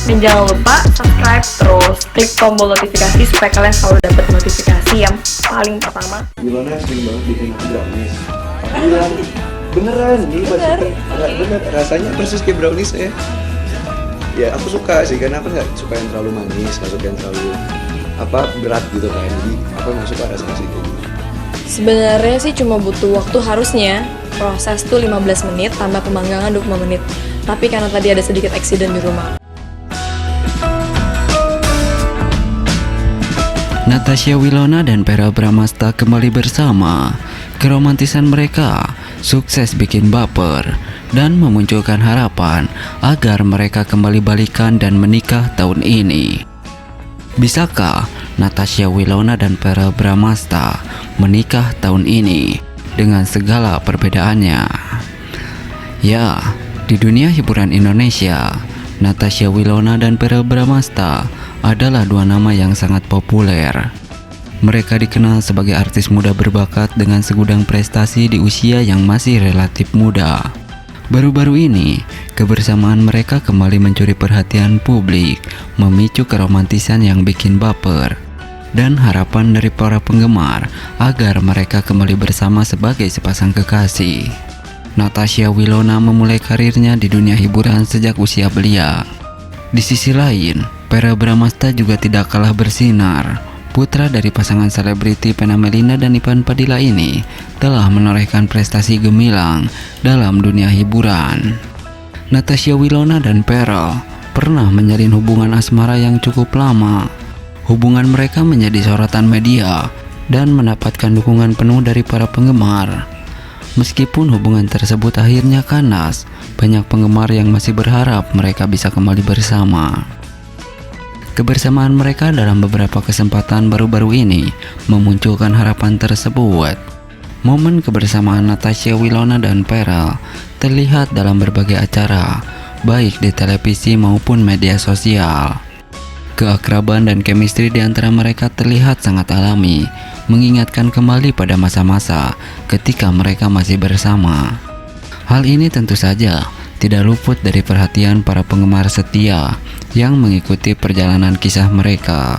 Dan jangan lupa subscribe, terus klik tombol notifikasi supaya kalian selalu dapat notifikasi yang paling pertama. Wilona sering banget bikin aku brownies. Aku bilang, beneran nih pasti bener rasanya persis kayak brownies ya. Ya aku suka sih karena aku nggak suka yang terlalu manis, nggak suka yang terlalu berat gitu kan. Jadi aku nggak suka rasa kayak gitu. Sebenarnya sih cuma butuh waktu, harusnya proses tuh 15 menit tambah pemanggangan 25 menit. Tapi karena tadi ada sedikit accident di rumah. Natasha Wilona dan Verrell Bramasta kembali bersama. Keromantisan mereka sukses bikin baper dan memunculkan harapan agar mereka kembali balikan dan menikah tahun ini. Bisakah Natasha Wilona dan Verrell Bramasta menikah tahun ini dengan segala perbedaannya? Ya, di dunia hiburan Indonesia, Natasha Wilona dan Verrell Bramasta adalah dua nama yang sangat populer. Mereka dikenal sebagai artis muda berbakat dengan segudang prestasi di usia yang masih relatif muda. Baru-baru ini, kebersamaan mereka kembali mencuri perhatian publik, memicu keromantisan yang bikin baper, dan harapan dari para penggemar agar mereka kembali bersama sebagai sepasang kekasih. Natasha Wilona memulai karirnya di dunia hiburan sejak usia belia. Di sisi lain, Verrell Bramasta juga tidak kalah bersinar. Putra dari pasangan selebriti Vena Melinda dan Ivan Padilla ini telah menorehkan prestasi gemilang dalam dunia hiburan. Natasha Wilona dan Verrell pernah menjalin hubungan asmara yang cukup lama. Hubungan mereka menjadi sorotan media dan mendapatkan dukungan penuh dari para penggemar. Meskipun hubungan tersebut akhirnya kandas, banyak penggemar yang masih berharap mereka bisa kembali bersama. Kebersamaan mereka dalam beberapa kesempatan baru-baru ini memunculkan harapan tersebut. Momen kebersamaan Natasha Wilona dan Verrell terlihat dalam berbagai acara, baik di televisi maupun media sosial. Keakraban dan chemistry di antara mereka terlihat sangat alami, mengingatkan kembali pada masa-masa ketika mereka masih bersama. Hal ini tentu saja tidak luput dari perhatian para penggemar setia yang mengikuti perjalanan kisah mereka.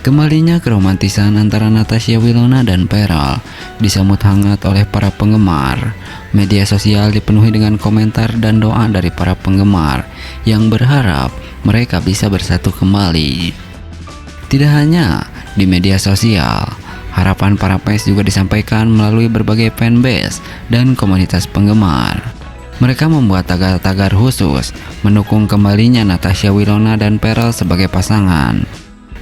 Kembalinya keromantisan antara Natasha Wilona dan Verrell disambut hangat oleh para penggemar. Media sosial dipenuhi dengan komentar dan doa dari para penggemar yang berharap mereka bisa bersatu kembali. Tidak hanya di media sosial, harapan para fans juga disampaikan melalui berbagai fanbase dan komunitas penggemar. Mereka membuat tagar-tagar khusus mendukung kembalinya Natasha Wilona dan Verrell sebagai pasangan.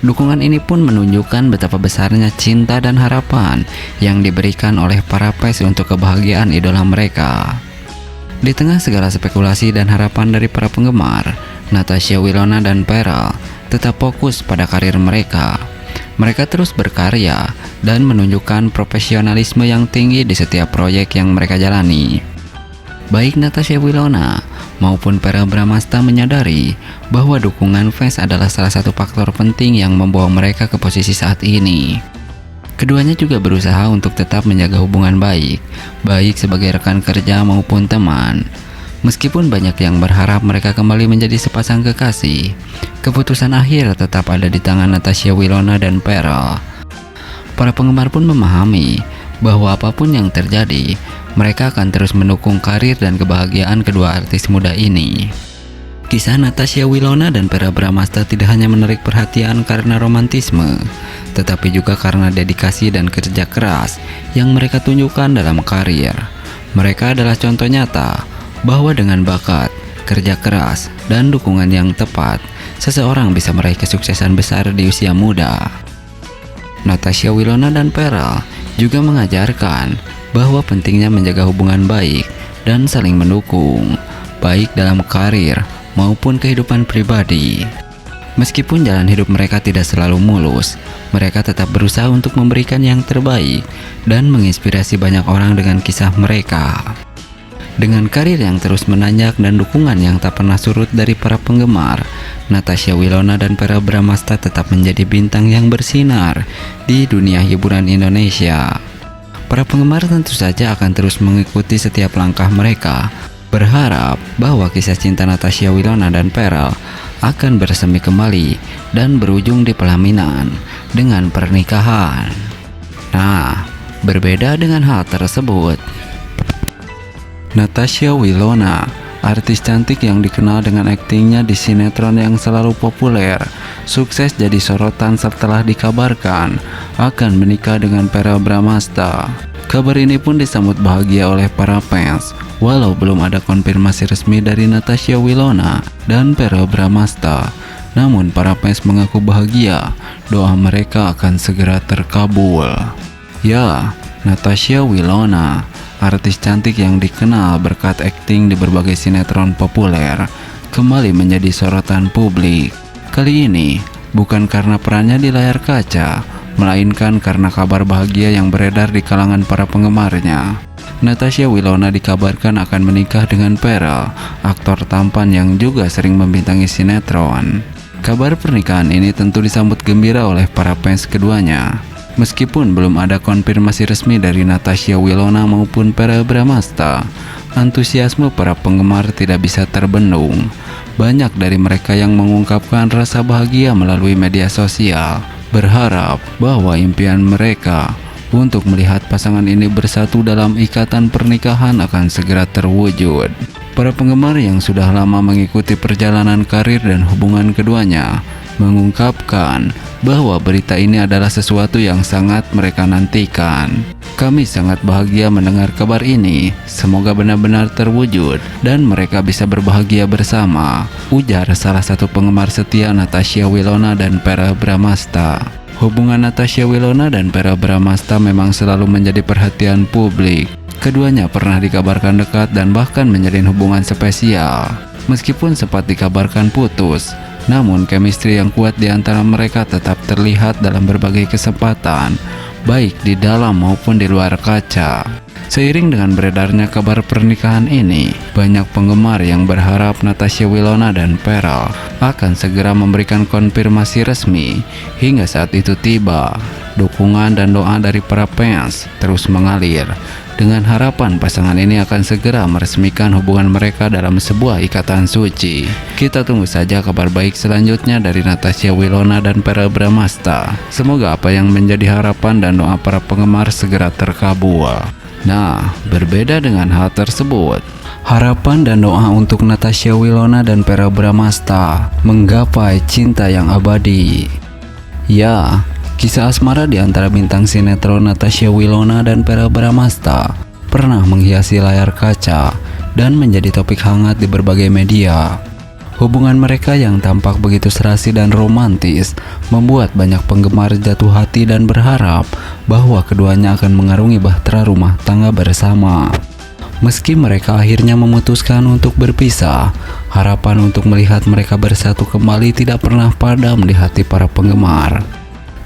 Dukungan ini pun menunjukkan betapa besarnya cinta dan harapan yang diberikan oleh para fans untuk kebahagiaan idola mereka. Di tengah segala spekulasi dan harapan dari para penggemar, Natasha Wilona dan Verrell tetap fokus pada karir mereka. Mereka terus berkarya dan menunjukkan profesionalisme yang tinggi di setiap proyek yang mereka jalani. Baik Natasha Wilona maupun Verrell Bramasta menyadari bahwa dukungan fans adalah salah satu faktor penting yang membawa mereka ke posisi saat ini. Keduanya juga berusaha untuk tetap menjaga hubungan baik sebagai rekan kerja maupun teman. Meskipun banyak yang berharap mereka kembali menjadi sepasang kekasih, keputusan akhir tetap ada di tangan Natasha Wilona dan Verrell. Para penggemar pun memahami bahwa apapun yang terjadi, mereka akan terus mendukung karir dan kebahagiaan kedua artis muda ini. Kisah Natasha Wilona dan Verrell Bramasta tidak hanya menarik perhatian karena romantisme, tetapi juga karena dedikasi dan kerja keras yang mereka tunjukkan dalam karir. Mereka adalah contoh nyata bahwa dengan bakat, kerja keras, dan dukungan yang tepat, seseorang bisa meraih kesuksesan besar di usia muda. Natasha Wilona dan Verrell juga mengajarkan bahwa pentingnya menjaga hubungan baik dan saling mendukung, baik dalam karir maupun kehidupan pribadi. Meskipun jalan hidup mereka tidak selalu mulus, mereka tetap berusaha untuk memberikan yang terbaik dan menginspirasi banyak orang dengan kisah mereka. Dengan karir yang terus menanjak dan dukungan yang tak pernah surut dari para penggemar, Natasha Wilona dan Verrell Bramasta tetap menjadi bintang yang bersinar di dunia hiburan Indonesia. Para penggemar tentu saja akan terus mengikuti setiap langkah mereka, berharap bahwa kisah cinta Natasha Wilona dan Verrell akan bersemi kembali dan berujung di pelaminan dengan pernikahan. Nah, berbeda dengan hal tersebut, Natasha Wilona, artis cantik yang dikenal dengan aktingnya di sinetron yang selalu populer, sukses jadi sorotan setelah dikabarkan akan menikah dengan Verrell Bramasta. Kabar ini pun disambut bahagia oleh para fans, walau belum ada konfirmasi resmi dari Natasha Wilona dan Verrell Bramasta. Namun para fans mengaku bahagia, doa mereka akan segera terkabul. Ya, Natasha Wilona, artis cantik yang dikenal berkat akting di berbagai sinetron populer, kembali menjadi sorotan publik. Kali ini bukan karena perannya di layar kaca, melainkan karena kabar bahagia yang beredar di kalangan para penggemarnya. Natasha Wilona dikabarkan akan menikah dengan Verrell, aktor tampan yang juga sering membintangi sinetron. Kabar pernikahan ini tentu disambut gembira oleh para fans keduanya. Meskipun belum ada konfirmasi resmi dari Natasha Wilona maupun Verrell Bramasta, antusiasme para penggemar tidak bisa terbendung. Banyak dari mereka yang mengungkapkan rasa bahagia melalui media sosial, berharap bahwa impian mereka untuk melihat pasangan ini bersatu dalam ikatan pernikahan akan segera terwujud. Para penggemar yang sudah lama mengikuti perjalanan karir dan hubungan keduanya mengungkapkan bahwa berita ini adalah sesuatu yang sangat mereka nantikan. Kami sangat bahagia mendengar kabar ini, semoga benar-benar terwujud dan mereka bisa berbahagia bersama, ujar salah satu penggemar setia Natasha Wilona dan Verrell Bramasta. Hubungan Natasha Wilona dan Verrell Bramasta memang selalu menjadi perhatian publik. Keduanya pernah dikabarkan dekat dan bahkan menjalin hubungan spesial. Meskipun sempat dikabarkan putus, namun chemistry yang kuat di antara mereka tetap terlihat dalam berbagai kesempatan, baik di dalam maupun di luar kaca. Seiring dengan beredarnya kabar pernikahan ini, banyak penggemar yang berharap Natasha Wilona dan Verrell akan segera memberikan konfirmasi resmi. Hingga saat itu tiba, dukungan dan doa dari para fans terus mengalir, dengan harapan pasangan ini akan segera meresmikan hubungan mereka dalam sebuah ikatan suci. Kita tunggu saja kabar baik selanjutnya dari Natasha Wilona dan Verrell Bramasta. Semoga apa yang menjadi harapan dan doa para penggemar segera terkabul. Nah, berbeda dengan hal tersebut, harapan dan doa untuk Natasha Wilona dan Verrell Bramasta menggapai cinta yang abadi. Ya, kisah asmara di antara bintang sinetron Natasha Wilona dan Verrell Bramasta pernah menghiasi layar kaca dan menjadi topik hangat di berbagai media. Hubungan mereka yang tampak begitu serasi dan romantis membuat banyak penggemar jatuh hati dan berharap bahwa keduanya akan mengarungi bahtera rumah tangga bersama. Meski mereka akhirnya memutuskan untuk berpisah, harapan untuk melihat mereka bersatu kembali tidak pernah padam di hati para penggemar.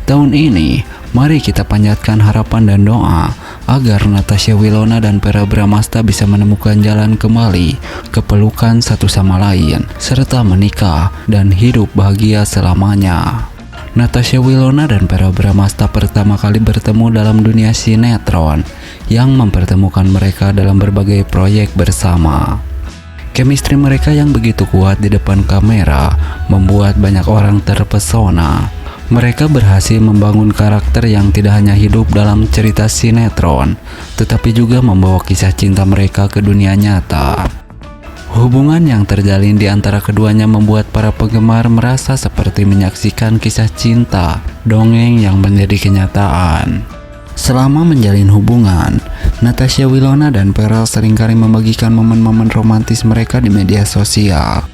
Tahun ini, mari kita panjatkan harapan dan doa agar Natasha Wilona dan Verrell Bramasta bisa menemukan jalan kembali ke pelukan satu sama lain, serta menikah dan hidup bahagia selamanya. Natasha Wilona dan Verrell Bramasta pertama kali bertemu dalam dunia sinetron yang mempertemukan mereka dalam berbagai proyek bersama. Chemistry mereka yang begitu kuat di depan kamera membuat banyak orang terpesona. Mereka berhasil membangun karakter yang tidak hanya hidup dalam cerita sinetron, tetapi juga membawa kisah cinta mereka ke dunia nyata. Hubungan yang terjalin di antara keduanya membuat para penggemar merasa seperti menyaksikan kisah cinta dongeng yang menjadi kenyataan. Selama menjalin hubungan, Natasha Wilona dan Verrell seringkali membagikan momen-momen romantis mereka di media sosial.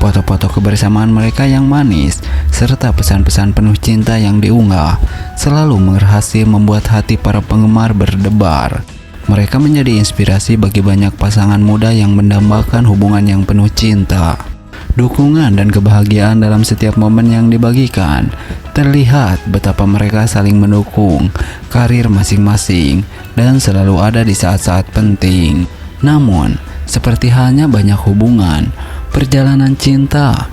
Foto-foto kebersamaan mereka yang manis, serta pesan-pesan penuh cinta yang diunggah, selalu berhasil membuat hati para penggemar berdebar. Mereka menjadi inspirasi bagi banyak pasangan muda yang mendambakan hubungan yang penuh cinta. Dukungan dan kebahagiaan dalam setiap momen yang dibagikan, terlihat betapa mereka saling mendukung karir masing-masing dan selalu ada di saat-saat penting. Namun, seperti halnya banyak hubungan, perjalanan cinta